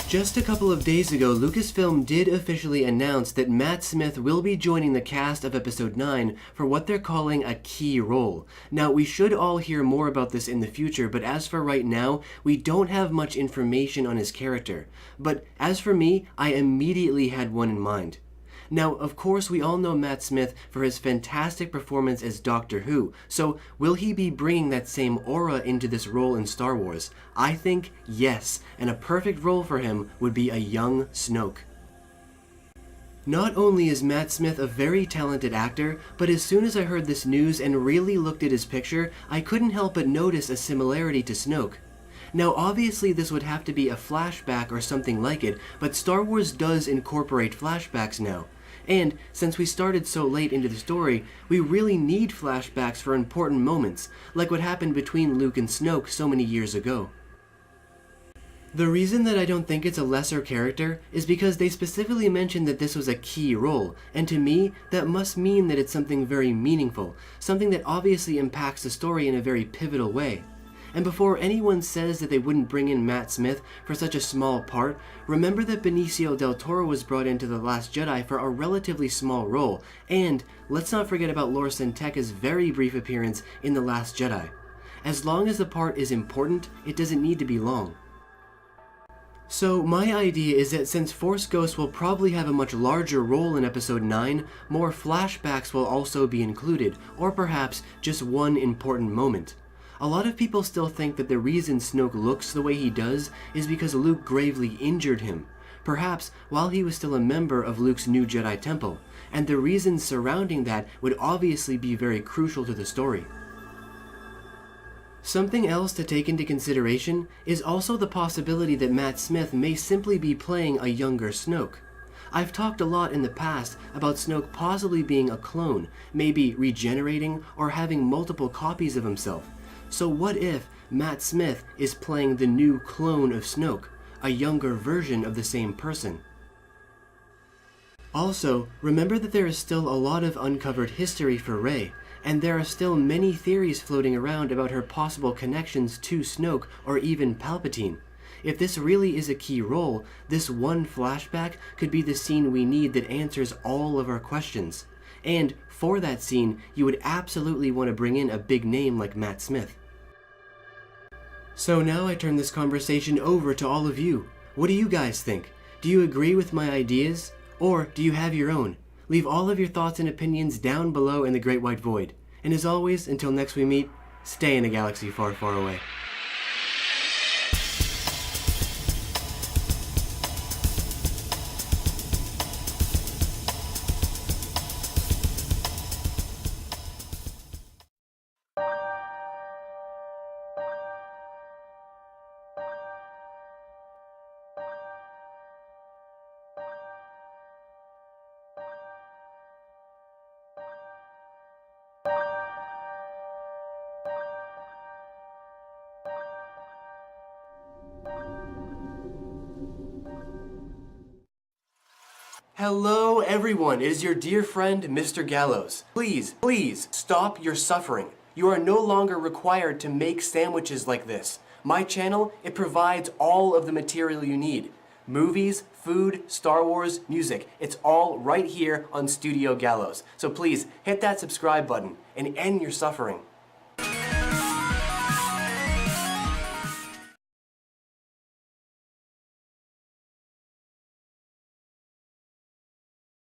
Just a couple of days ago, Lucasfilm did officially announce that Matt Smith will be joining the cast of Episode 9 for what they're calling a key role. Now, we should all hear more about this in the future, but as for right now, we don't have much information on his character. But as for me, I immediately had one in mind. Now, of course, we all know Matt Smith for his fantastic performance as Doctor Who, so will he be bringing that same aura into this role in Star Wars? I think yes, and a perfect role for him would be a young Snoke. Not only is Matt Smith a very talented actor, but as soon as I heard this news and really looked at his picture, I couldn't help but notice a similarity to Snoke. Now, obviously this would have to be a flashback or something like it, but Star Wars does incorporate flashbacks now. And since we started so late into the story, we really need flashbacks for important moments, like what happened between Luke and Snoke so many years ago. The reason that I don't think it's a lesser character is because they specifically mentioned that this was a key role, and to me, that must mean that it's something very meaningful, something that obviously impacts the story in a very pivotal way. And before anyone says that they wouldn't bring in Matt Smith for such a small part, remember that Benicio del Toro was brought into The Last Jedi for a relatively small role, and let's not forget about Lor San Tekka's very brief appearance in The Last Jedi. As long as the part is important, it doesn't need to be long. So my idea is that since Force Ghosts will probably have a much larger role in Episode 9, more flashbacks will also be included, or perhaps just one important moment. A lot of people still think that the reason Snoke looks the way he does is because Luke gravely injured him, perhaps while he was still a member of Luke's new Jedi Temple, and the reasons surrounding that would obviously be very crucial to the story. Something else to take into consideration is also the possibility that Matt Smith may simply be playing a younger Snoke. I've talked a lot in the past about Snoke possibly being a clone, maybe regenerating or having multiple copies of himself. So what if Matt Smith is playing the new clone of Snoke, a younger version of the same person? Also, remember that there is still a lot of uncovered history for Rey, and there are still many theories floating around about her possible connections to Snoke or even Palpatine. If this really is a key role, this one flashback could be the scene we need that answers all of our questions. And for that scene, you would absolutely want to bring in a big name like Matt Smith. So now I turn this conversation over to all of you. What do you guys think? Do you agree with my ideas? Or do you have your own? Leave all of your thoughts and opinions down below in the Great White Void. And as always, until next we meet, stay in a galaxy far, far away. Hello everyone, it is your dear friend Mr. Gallows. Please stop your suffering. You are no longer required to make sandwiches like this. My channel, it provides all of the material you need. Movies, food, Star Wars, music. It's all right here on Studio Gallows. So please hit that subscribe button and end your suffering.